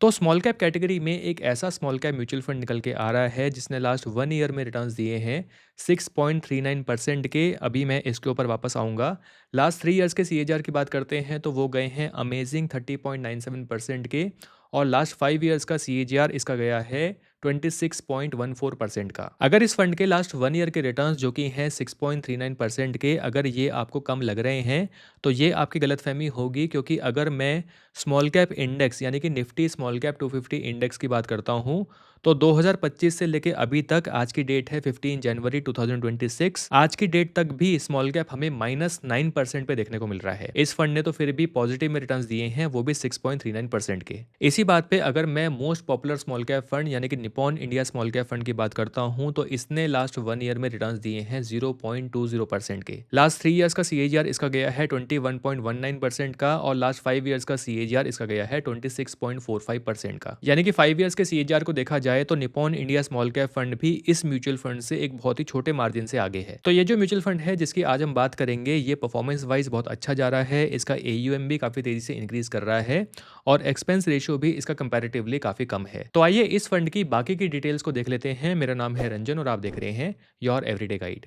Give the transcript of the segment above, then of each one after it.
तो small cap category में एक ऐसा स्मॉल कैप म्यूचुअल फंड निकल के आ रहा है जिसने लास्ट 1 ईयर में रिटर्न्स दिए हैं 6.39% के। अभी मैं इसके ऊपर वापस आऊँगा। लास्ट 3 ईयर्स के सीएजीआर की बात करते हैं तो वो गए हैं अमेजिंग 30.97% के। और लास्ट 5 ईयर्स का सीएजीआर इसका गया है 26.14% का। अगर इस फंड के लास्ट 1 ईयर के रिटर्न्स जो कि हैं 6.39% के, अगर ये आपको कम लग रहे हैं तो ये आपकी गलतफहमी होगी, क्योंकि अगर मैं स्मॉल कैप इंडेक्स यानी कि निफ्टी स्मॉल कैप 250 इंडेक्स की बात करता हूँ तो 2025 से लेके अभी तक, आज की डेट है 15 जनवरी 2026, आज की डेट तक भी स्मॉल कैप हमें -9% पे देखने को मिल रहा है। इस फंड ने तो फिर भी पॉजिटिव में रिटर्न्स दिए हैं, वो भी 6.39% के। इसी बात पे अगर मैं most popular small cap fund यानी कि Nippon India small cap fund की बात करता हूँ तो इसने लास्ट 1 ईयर में रिटर्न्स दिए हैं 0.20% के। लास्ट 3 ईयर्स का सीएजीआर इसका गया है 21.19% का और लास्ट 5 ईयर्स का सीएजीआर इसका गया है 26.45% का। यानी कि 5 ईयर्स के सीएजीआर को देखा जाए तो Nippon India small cap fund भी इस म्यूचुअल फंड से एक बहुत ही छोटे मार्जिन से आगे है। तो ये जो म्यूचुअल फंड है जिसकी आज हम बात करेंगे, ये परफॉर्मेंस वाइज बहुत अच्छा जा रहा है। इसका एयूएम भी काफी तेजी से इंक्रीज कर रहा है और एक्सपेंस रेशियो भी इसका कंपैरेटिवली काफी कम है। तो आइए इस फंड की बाकी की डिटेल्स को देख लेते हैं। मेरा नाम है रंजन और आप देख रहे हैं योर एवरीडे गाइड।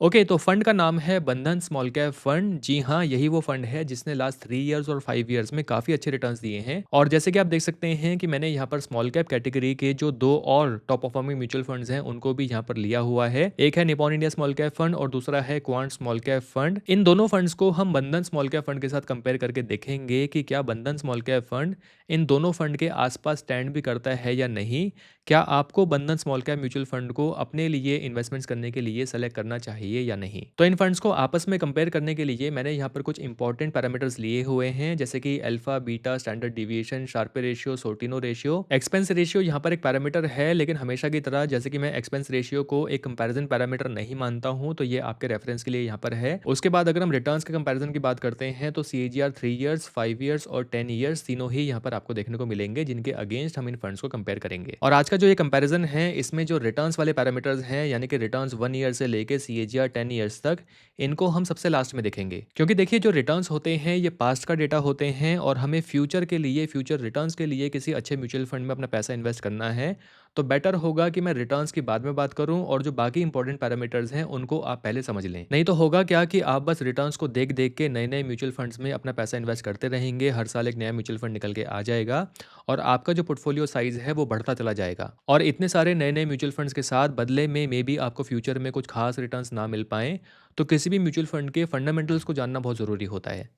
ओके, तो फंड का नाम है बंधन स्मॉल कैप फंड। जी हाँ, यही वो फंड है जिसने लास्ट 3 ईयर्स और 5 ईयर्स में काफी अच्छे रिटर्न्स दिए हैं। और जैसे कि आप देख सकते हैं कि मैंने यहाँ पर स्मॉल कैप कैटेगरी के जो दो और टॉप परफॉर्मिंग म्यूचुअल फंड्स हैं उनको भी यहाँ पर लिया हुआ है। एक है Nippon India small cap fund और दूसरा है क्वांट स्मॉल कैप फंड। इन दोनों फंड्स को हम बंधन स्मॉल कैप फंड के साथ कंपेयर करके देखेंगे कि क्या बंधन स्मॉल कैप फंड इन दोनों फंड के आसपास स्टैंड भी करता है या नहीं। क्या आपको बंधन स्मॉल कैप म्यूचुअल फंड को अपने लिए इन्वेस्टमेंट्स करने के लिए सेलेक्ट करना चाहिए या नहीं। तो इन फंड्स को आपस में कंपेयर करने के लिए मैंने यहाँ पर कुछ इंपॉर्टेंट पैरामीटर्स लिए हुए हैं, जैसे कि alpha, beta, standard deviation, Sharpe ratio, Sortino ratio. Expense ratio यहाँ पर एक पैरामीटर है, लेकिन हमेशा की तरह जैसे कि मैं एक्सपेंस रेशियो को एक कंपैरिजन पैरामीटर नहीं मानता हूँ, तो ये आपके रेफरेंस के लिए यहाँ पर है। उसके बाद अगर हम रिटर्न्स के कंपैरिजन की बात करते हैं तो सीएजीआर 3 ईयर्स, 5 ईयर्स और 10 ईयर्स तीनों ही यहाँ पर आपको देखने को मिलेंगे, जिनके अगेंस्ट हम इन फंड्स को कंपेयर करेंगे। और आज का जो ये कंपैरिजन है इसमें जो रिटर्न्स वाले पैरामीटर्स हैं यानी कि रिटर्न्स 1 ईयर से लेके सीएजीआर 10 ईयर्स तक, इनको हम सबसे लास्ट में देखेंगे। क्योंकि देखिए, जो रिटर्न्स होते हैं ये पास्ट का डेटा होते हैं और हमें फ्यूचर के लिए, फ्यूचर रिटर्न्स के लिए किसी अच्छे म्यूचुअल फंड में अपना पैसा इन्वेस्ट करना है तो बेटर होगा कि मैं रिटर्न्स की बाद में बात करूं और जो बाकी इंपॉर्टेंट पैरामीटर्स हैं उनको आप पहले समझ लें। नहीं तो होगा क्या कि आप बस रिटर्न्स को देख देख के नए नए म्यूचुअल फंड्स में अपना पैसा इन्वेस्ट करते रहेंगे। हर साल एक नया म्यूचुअल फंड निकल के आ जाएगा और आपका जो पोर्टफोलियो साइज है वो बढ़ता चला जाएगा। और इतने सारे नए नए म्यूचुअल फंड्स के साथ बदले में मे बी आपको फ्यूचर में कुछ खास रिटर्न्स ना मिल पाएँ। तो किसी भी म्यूचुअल फंड के फंडामेंटल्स को जानना बहुत ज़रूरी होता है।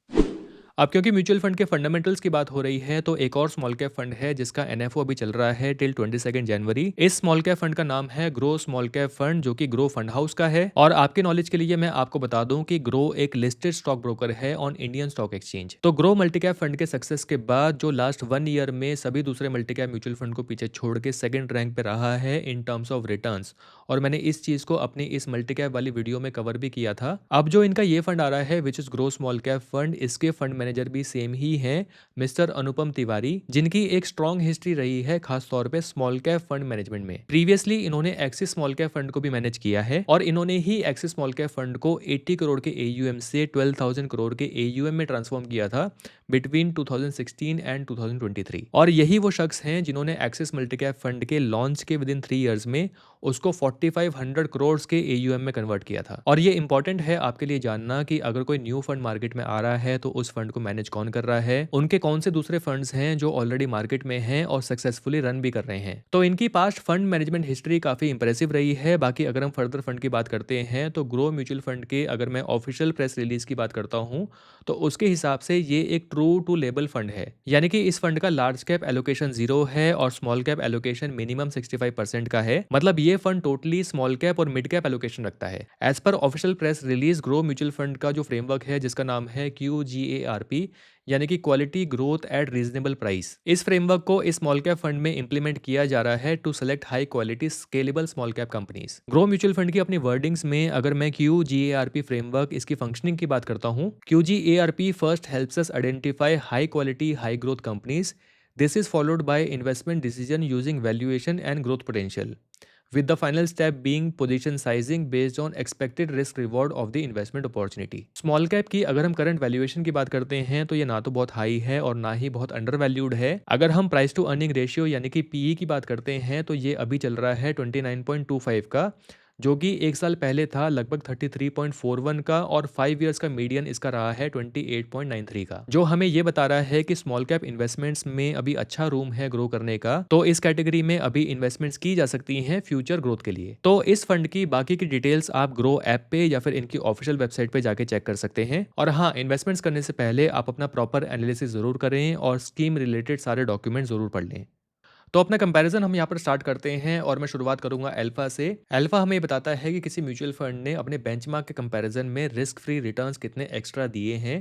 अब क्योंकि म्यूचुअल फंड के फंडामेंटल्स की बात हो रही है तो एक और स्मॉल कैप फंड है जिसका एनएफओ अभी चल रहा है टिल 22 जनवरी। इस स्मॉल कैप फंड का नाम है ग्रो स्मॉल कैप फंड, जो कि ग्रो फंड हाउस का है। और आपके नॉलेज के लिए मैं आपको बता दूं कि ग्रो एक लिस्टेड स्टॉक ब्रोकर है ऑन इंडियन स्टॉक एक्सचेंज। तो ग्रो मल्टीकैप फंड के सक्सेस के बाद जो लास्ट 1 ईयर में सभी दूसरे मल्टीकैप म्यूचुअल फंड को पीछे छोड़ के सेकंड रैंक पे रहा है इन टर्म्स ऑफ रिटर्न्स। और मैंने इस चीज को अपनी इस मल्टीकैप वाली वीडियो में कवर भी किया था। अब जो इनका ये फंड आ रहा है which is grow small cap fund, इसके फंड मैनेजर भी सेम ही हैं, मिस्टर अनुपम तिवारी, जिनकी एक स्ट्रॉन्ग हिस्ट्री रही है खास तौर पे स्मॉल कैप फंड मैनेजमेंट में। प्रीवियसली इन्होंने एक्सिस स्मॉल कैप फंड को भी मैनेज किया है और इन्होंने ही एक्सिस स्मॉल कैप फंड को 80 करोड़ के एयूएम से 12,000 करोड़ के एयूएम में ट्रांसफॉर्म किया था बिटवीन 2016 एंड 2023। और यही वो शख्स हैं जिन्होंने एक्सिस मल्टीकैप फंड के लॉन्च के विद इन 3 ईयर्स में उसको 4500 करोड़ के एयूएम में कन्वर्ट किया था। और ये इंपॉर्टेंट है आपके लिए जानना कि अगर कोई न्यू फंड मार्केट में आ रहा है तो उस फंड को मैनेज कौन कर रहा है, उनके कौन से दूसरे फंड्स हैं जो ऑलरेडी मार्केट में हैं और सक्सेसफुली रन भी कर रहे हैं। तो इनकी पास्ट फंड मैनेजमेंट हिस्ट्री काफी इंप्रेसिव रही है। बाकी अगर हम फर्दर फंड की बात करते हैं तो ग्रो म्यूचुअल फंड के अगर मैं ऑफिशियल प्रेस रिलीज की बात करता हूं तो उसके हिसाब से ये एक ट्रू टू लेबल फंड है। यानी कि इस फंड का लार्ज कैप एलोकेशन 0 है और स्मॉल कैप एलोकेशन मिनिमम 65% का है। मतलब ये फंड टोटली स्मॉल कैप और मिड कैप एलोकेशन रखता है। एज पर official press release Groww mutual fund का जो फ्रेमवर्क है जिसका नाम है QGARP, यानी कि quality growth at reasonable price, इस फ्रेमवर्क को इस स्मॉल कैप फंड में इंप्लीमेंट किया जा रहा है to select high quality scalable small cap companies. Groww mutual fund की अपनी वर्डिंग्स में अगर मैं QGARP फ्रेमवर्क, इसकी फंक्शनिंग की बात करता हूँ, QGARP first helps us identify high quality high growth companies. This is followed by investment decision using valuation and growth potential. With the final step being position sizing based on expected risk reward of the investment opportunity. Small cap की अगर हम current valuation की बात करते हैं तो ये ना तो बहुत हाई है और ना ही बहुत अंडर वैल्यूड है। अगर हम प्राइस टू अर्निंग रेशियो यानी कि पीई की बात करते हैं तो ये अभी चल रहा है 29.25 का, जो कि एक साल पहले था लगभग 33.41 का, और 5 ईयर्स का मीडियन इसका रहा है 28.93 का, जो हमें ये बता रहा है कि स्मॉल कैप इन्वेस्टमेंट्स में अभी अच्छा रूम है ग्रो करने का। तो इस कैटेगरी में अभी इन्वेस्टमेंट्स की जा सकती हैं फ्यूचर ग्रोथ के लिए। तो इस फंड की बाकी की डिटेल्स आप ग्रो ऐप पे या फिर इनकी ऑफिशियल वेबसाइट पे जाके चेक कर सकते हैं। और हाँ, इन्वेस्टमेंट्स करने से पहले आप अपना प्रॉपर एनालिसिस जरूर करें और स्कीम रिलेटेड सारे डॉक्यूमेंट जरूर पढ़ लें। तो अपना कंपैरिजन हम यहाँ पर स्टार्ट करते हैं और मैं शुरुआत करूंगा अल्फा से। अल्फा हमें ये बताता है कि किसी म्यूचुअल फंड ने अपने बेंचमार्क के कंपैरिजन में रिस्क फ्री रिटर्न्स कितने एक्स्ट्रा दिए हैं।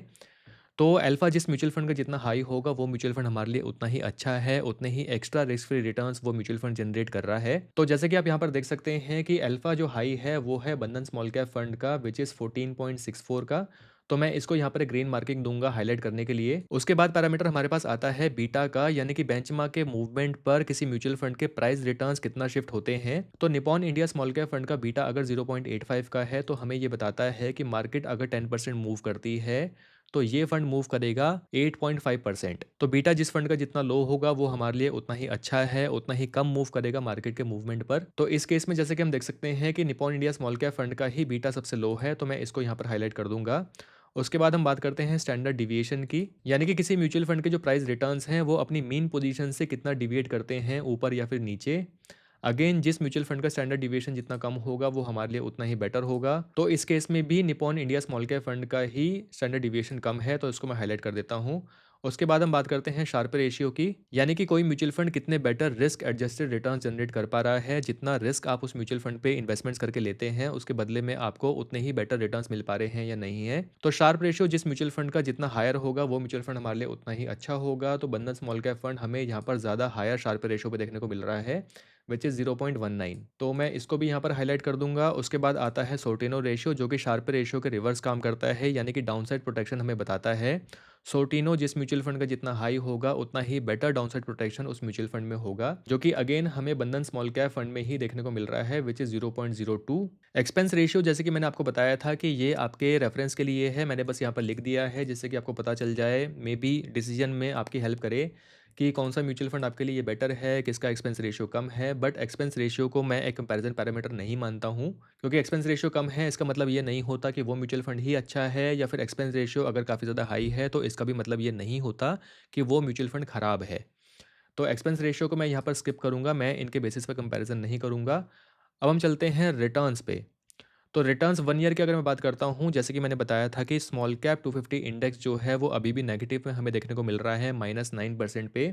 तो अल्फा जिस म्यूचुअल फंड का जितना हाई होगा वो म्यूचुअल फंड हमारे लिए उतना ही अच्छा है, उतने ही एक्स्ट्रा रिस्क फ्री रिटर्न्स वो म्यूचुअल फंड जनरेट कर रहा है। तो जैसे कि आप यहाँ पर देख सकते हैं कि अल्फा जो हाई है वो है बंधन स्मॉल कैप फंड का, विच इज़ 14.64 का। तो मैं इसको यहाँ पर एक ग्रीन मार्किंग दूंगा हाईलाइट करने के लिए। उसके बाद पैरामीटर हमारे पास आता है बीटा का, यानी कि बेंचमार्क के मूवमेंट पर किसी म्यूचुअल फंड के प्राइस रिटर्न्स कितना शिफ्ट होते हैं। तो Nippon India small cap fund का बीटा अगर 0.85 का है तो हमें ये बताता है कि मार्केट अगर 10% मूव करती है तो ये फंड मूव करेगा 8.5%। तो बीटा जिस फंड का जितना लो होगा वो हमारे लिए उतना ही अच्छा है, उतना ही कम मूव करेगा मार्केट के मूवमेंट पर। तो इस केस में जैसे कि हम देख सकते हैं कि Nippon India small cap fund का ही बीटा सबसे लो है, तो मैं इसको यहाँ पर हाईलाइट कर दूंगा। उसके बाद हम बात करते हैं स्टैंडर्ड डिविएशन की, यानी कि किसी म्यूचुअल फंड के जो प्राइस रिटर्न्स हैं वो अपनी मीन पोजीशन से कितना डिविएट करते हैं, ऊपर या फिर नीचे। अगेन जिस म्यूचुअल फंड का स्टैंडर्ड डिविएशन जितना कम होगा वो हमारे लिए उतना ही बेटर होगा। तो इस केस में भी Nippon India small cap fund का ही स्टैंडर्ड डिविएशन कम है, तो इसको मैं हाईलाइट कर देता हूँ। उसके बाद हम बात करते हैं शार्पर रेशियो की, यानी कि कोई म्यूचुअल फंड कितने better risk adjusted return generate कर पा रहा है। जितना रिस्क आप उस म्यूचुअल फंड पे इन्वेस्टमेंट्स करके लेते हैं उसके बदले में आपको उतने ही बेटर रिटर्न्स मिल पा रहे हैं या नहीं है। तो शार्प रेशियो जिस म्यूचुअल फंड का जितना हायर होगा वो म्यूचुअल फंड हमारे लिए उतना ही अच्छा होगा। तो बंधन स्मॉल कैप फंड हमें यहाँ पर ज़्यादा हायर शार्प रेशियो पे देखने को मिल रहा है, विच इज़ 0.19। तो मैं इसको भी यहाँ पर हाईलाइट कर दूंगा। उसके बाद आता है सोर्टिनो रेशियो, जो कि शार्प रेशियो के रिवर्स काम करता है, यानी कि डाउनसाइड प्रोटेक्शन हमें बताता है। सोर्टिनो जिस म्यूचुअल फंड का जितना हाई होगा उतना ही बेटर डाउनसाइड प्रोटेक्शन उस म्यूचुअल फंड में होगा, जो कि अगेन हमें बंधन स्मॉल कैप फंड में ही देखने को मिल रहा है, विच इज़ 0.02। एक्सपेंस रेशियो जैसे कि मैंने आपको बताया था कि ये आपके रेफरेंस के लिए है, मैंने बस यहाँ पर लिख दिया है जिससे कि आपको पता चल जाए, मे बी डिसीजन में आपकी हेल्प करे कि कौन सा म्यूचुअल फंड आपके लिए बेटर है, किसका एक्सपेंस रेशियो कम है। बट एक्सपेंस रेशियो को मैं एक कंपैरिजन पैरामीटर नहीं मानता हूँ, क्योंकि एक्सपेंस रेशियो कम है इसका मतलब ये नहीं होता कि वो म्यूचुअल फंड ही अच्छा है, या फिर एक्सपेंस रेशियो अगर काफ़ी ज़्यादा हाई है तो इसका भी मतलब ये नहीं होता कि वो म्यूचुअल फंड ख़राब है। तो एक्सपेंस रेशियो को मैं यहाँ पर स्किप करूँगा, मैं इनके बेसिस पर कंपैरिजन नहीं करूँगा। अब हम चलते हैं रिटर्न्स पे। तो रिटर्न्स 1 ईयर की अगर मैं बात करता हूँ, जैसे कि मैंने बताया था कि स्मॉल कैप 250 इंडेक्स जो है वो अभी भी नेगेटिव में हमें देखने को मिल रहा है, -9% पे।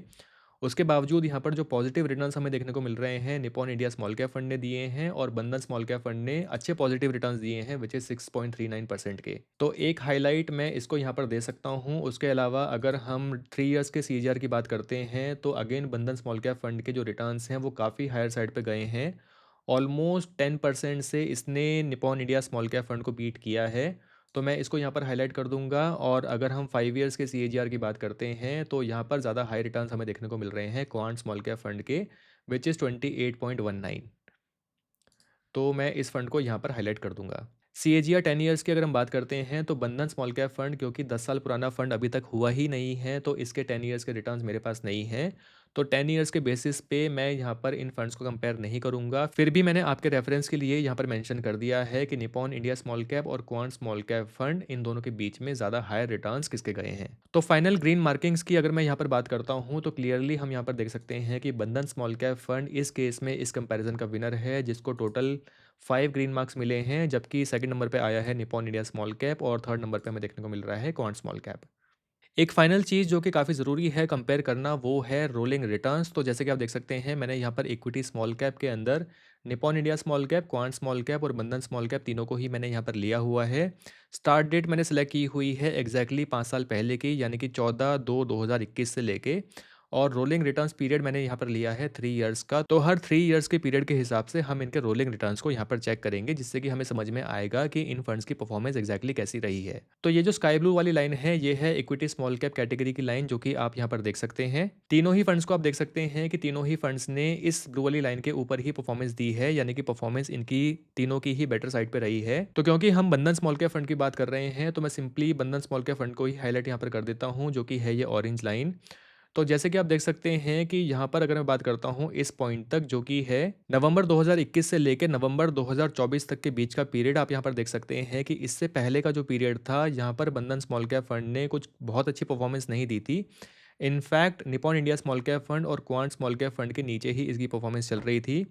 उसके बावजूद यहाँ पर जो पॉजिटिव रिटर्न्स हमें देखने को मिल रहे हैं Nippon India small cap fund ने दिए हैं, और बंधन स्मॉल कैप फंड ने अच्छे पॉजिटिव रिटर्न्स दिए हैं, विच इज़ 6.39% के। तो एक हाईलाइट मैं इसको यहाँ पर दे सकता हूँ। उसके अलावा अगर हम 3 ईयर्स के सीजीआर की बात करते हैं तो अगेन बंधन स्मॉल कैप फंड के जो रिटर्न्स हैं वो काफ़ी हायर साइड पे गए हैं। ऑलमोस्ट 10% से इसने Nippon India small cap fund को बीट किया है। तो मैं इसको यहाँ पर हाईलाइट कर दूंगा। और अगर हम 5 ईयर्स के सीएजीआर की बात करते हैं तो यहाँ पर ज़्यादा हाई रिटर्न्स हमें देखने को मिल रहे हैं क्वांट स्मॉल कैप फंड के, विच इज़ 28.19। तो मैं इस फंड को यहाँ पर हाईलाइट कर दूंगा। सीएजीआर 10 ईयर्स की अगर हम बात करते हैं तो बंधन स्मॉल कैप फंड, क्योंकि 10 साल पुराना फंड अभी तक हुआ ही नहीं है, तो इसके 10 ईयर्स के रिटर्न्स मेरे पास नहीं हैं। तो 10 ईयर्स के बेसिस पे मैं यहाँ पर इन फंड्स को कंपेयर नहीं करूँगा। फिर भी मैंने आपके रेफरेंस के लिए यहाँ पर मेंशन कर दिया है कि निपॉन इंडिया स्मॉल कैप और क्वांट स्मॉल कैप फंड, इन दोनों के बीच में ज़्यादा हायर रिटर्न्स किसके गए हैं। तो फाइनल ग्रीन मार्किंग्स की अगर मैं यहाँ पर बात करता हूँ तो क्लियरली हम यहाँ पर देख सकते हैं कि बंधन स्मॉल कैप फंड इस केस में इस कंपैरिजन का विनर है, जिसको टोटल 5 ग्रीन मार्क्स मिले हैं, जबकि सेकंड नंबर पे आया है निपॉन इंडिया स्मॉल कैप और थर्ड नंबर पे हमें देखने को मिल रहा है क्वांट स्मॉल कैप। एक फाइनल चीज़ जो कि काफ़ी ज़रूरी है कंपेयर करना, वो है रोलिंग रिटर्न्स। तो जैसे कि आप देख सकते हैं मैंने यहाँ पर इक्विटी स्मॉल कैप के अंदर Nippon India small cap, quant small cap और बंधन स्मॉल कैप तीनों को ही मैंने यहाँ पर लिया हुआ है। स्टार्ट डेट मैंने सेलेक्ट की हुई है एग्जैक्टली 5 साल पहले की, यानी कि 14/2/2021 से लेके और रोलिंग रिटर्न्स पीरियड मैंने यहाँ पर लिया है 3 इयर्स का। तो हर 3 इयर्स के पीरियड के हिसाब से हम इनके रोलिंग रिटर्न्स को यहाँ पर चेक करेंगे, जिससे कि हमें समझ में आएगा कि इन फंड्स की परफॉर्मेंस एग्जैक्टली कैसी रही है। तो ये जो स्काई ब्लू वाली लाइन है, ये है इक्विटी स्मॉल कैप कैटेगरी की लाइन, जो कि आप यहाँ पर देख सकते हैं। तीनों ही फंड्स को आप देख सकते हैं कि तीनों ही फंड्स ने इस ब्लू वाली लाइन के ऊपर ही परफॉर्मेंस दी है, यानी कि परफॉर्मेंस इनकी तीनों की ही बेटर साइड पे रही है। तो क्योंकि हम बंधन स्मॉल कैप फंड की बात कर रहे हैं, तो मैं सिंपली बंधन स्मॉल कैप फंड को ही हाईलाइट यहाँ पर कर देता हूँ, जो कि है ये ऑरेंज लाइन। तो जैसे कि आप देख सकते हैं कि यहाँ पर अगर मैं बात करता हूँ इस पॉइंट तक, जो कि है नवंबर 2021 से लेकर नवंबर 2024 तक के बीच का पीरियड, आप यहाँ पर देख सकते हैं कि इससे पहले का जो पीरियड था, यहाँ पर बंधन स्मॉल कैप फंड ने कुछ बहुत अच्छी परफॉर्मेंस नहीं दी थी। In fact Nippon India small cap fund और क्वांट स्मॉल कैप फंड के नीचे ही इसकी परफॉर्मेंस चल रही थी।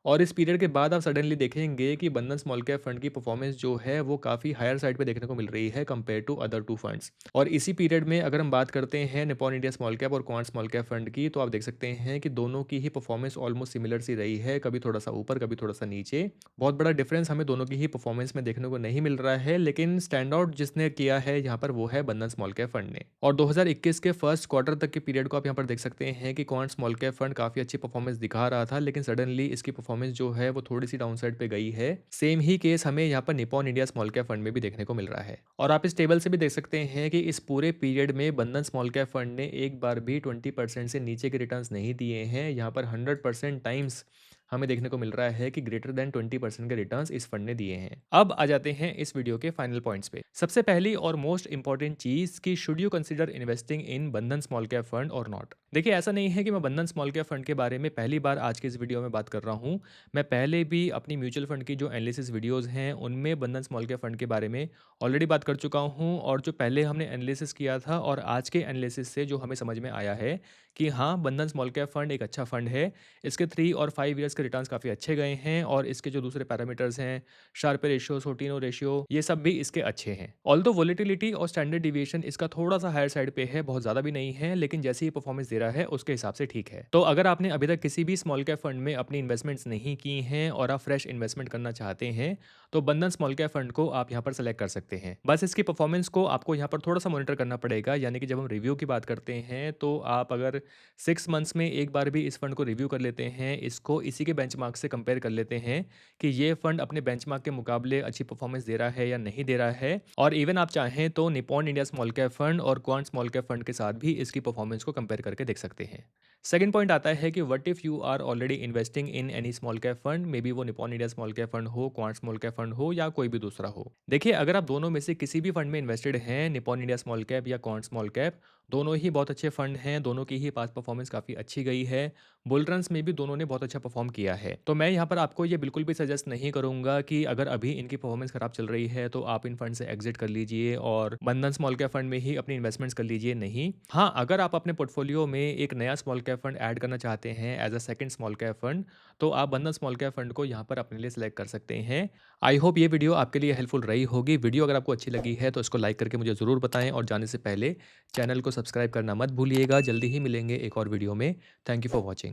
और इस पीरियड के बाद आप सडनली देखेंगे कि बंधन स्मॉल कैप फंड की परफॉर्मेंस जो है वो काफ़ी हायर साइड पे देखने को मिल रही है compare to other two funds. और इसी पीरियड में अगर हम बात करते हैं निपॉन इंडिया स्मॉल कैप और क्वांट स्मॉल कैप फंड की, तो आप देख सकते हैं कि दोनों की ही परफॉर्मेंस ऑलमोस्ट सिमिलर सी रही है, कभी थोड़ा सा ऊपर कभी थोड़ा सा नीचे। बहुत बड़ा डिफरेंस हमें दोनों की ही परफॉर्मेंस में देखने को नहीं मिल रहा है, लेकिन स्टैंड आउट जिसने किया है यहाँ पर वो है बंधन स्मॉल कैप फंड ने। और 2021 के फर्स्ट क्वार्टर तक के पीरियड को आप यहाँ पर देख सकते हैं कि क्वांट स्मॉल कैप फंड काफ़ी अच्छी परफॉर्मेंस दिखा रहा था, लेकिन सडनली इसकी परफॉर्मेंस जो है वो थोड़ी सी डाउन साइड पे गई है। सेम ही केस हमें यहाँ पर Nippon India small cap fund में भी देखने को मिल रहा है। और आप इस टेबल से भी देख सकते हैं कि इस पूरे पीरियड में बंधन स्मॉल कैप फंड ने एक बार भी 20% से नीचे के रिटर्न्स नहीं दिए हैं। यहाँ पर 100% टाइम्स हमें देखने को मिल रहा है कि ग्रेटर देन 20% के रिटर्न्स इस फंड ने दिए हैं। अब आ जाते हैं इस वीडियो के फाइनल पॉइंट्स पे। सबसे पहली और मोस्ट इंपॉर्टेंट चीज कि should you consider investing in बंधन स्मॉल कैप फंड और नॉट। देखिए, ऐसा नहीं है कि मैं बंधन स्मॉल कैप फंड के बारे में पहली बार आज के इस वीडियो में बात कर रहा हूँ। मैं पहले भी अपनी म्यूचुअल फंड की जो एनालिसिस वीडियोस हैं उनमें बंधन स्मॉल कैप फंड के बारे में ऑलरेडी बात कर चुका हूँ। और जो पहले हमने एनालिसिस किया था और आज के एनालिसिस से जो हमें समझ में आया है कि हाँ, बंधन स्मॉल कैप फंड एक अच्छा फंड है। इसके 3 और 5 ईयर्स के रिटर्न्स काफ़ी अच्छे गए हैं, और इसके जो दूसरे पैरामीटर्स हैं, शार्प रेशियो, सोटिनो रेशियो, ये सब भी इसके अच्छे हैं। ऑल्दो वोलेटिलिटी और स्टैंडर्ड डिविएशन इसका थोड़ा सा हायर साइड पे है, बहुत ज़्यादा भी नहीं है, लेकिन जैसे ही परफॉर्मेंस दे रहा है उसके हिसाब से ठीक है। तो अगर आपने अभी तक किसी भी स्मॉल कैप फंड में अपनी इन्वेस्टमेंट्स नहीं की हैं और आप फ्रेश इन्वेस्टमेंट करना चाहते हैं, तो बंधन स्मॉल कैप फंड को आप यहाँ पर सेलेक्ट कर सकते हैं। बस इसकी परफॉर्मेंस को आपको यहाँ पर थोड़ा सा मॉनिटर करना पड़ेगा, यानी कि जब हम रिव्यू की बात करते हैं तो आप अगर 6 मंथ्स में एक बार भी इस फंड को रिव्यू कर लेते हैं, इसको इसी के बेंचमार्क से कंपेयर कर लेते हैं कि ये फंड अपने बेंचमार्क के मुकाबले अच्छी परफॉर्मेंस दे रहा है या नहीं दे रहा है। और इवन आप चाहें तो Nippon India small cap fund और क्वांट स्मॉल कैप फंड के साथ भी इसकी परफॉर्मेंस को कंपेयर करके देख सकते हैं। सेकंड पॉइंट आता है कि what if you are already investing in any small cap fund, maybe वो Nippon India small cap fund हो, क्वांट स्मॉल कैप फंड हो, या कोई भी दूसरा हो। देखिए, अगर आप दोनों में से किसी भी फंड में इन्वेस्टेड हैं, निपॉन इंडिया स्मॉल कैप या क्वांट स्मॉल कैप, दोनों ही बहुत अच्छे फंड हैं, दोनों की ही पास परफॉर्मेंस काफ़ी अच्छी गई है। बुल रन्स में भी दोनों ने बहुत अच्छा परफॉर्म किया है। तो मैं यहाँ पर आपको ये बिल्कुल भी सजेस्ट नहीं करूँगा कि अगर अभी इनकी परफॉर्मेंस खराब चल रही है तो आप इन फंड से एग्जिट कर लीजिए और बंधन स्मॉल कैप फंड में ही अपनी इन्वेस्टमेंट्स कर लीजिए। नहीं, हाँ, अगर आप अपने पोर्टफोलियो में एक नया स्मॉल कैप फंड ऐड करना चाहते हैं as a second small cap fund, तो आप बंधन स्मॉल कैप फंड को यहाँ पर अपने लिए सेलेक्ट कर सकते हैं। आई होप ये वीडियो आपके लिए हेल्पफुल रही होगी। वीडियो अगर आपको अच्छी लगी है तो इसको लाइक करके मुझे ज़रूर बताएं, और जाने से पहले चैनल को सब्सक्राइब करना मत भूलिएगा। जल्दी ही मिलेंगे एक और वीडियो में। Thank you for watching.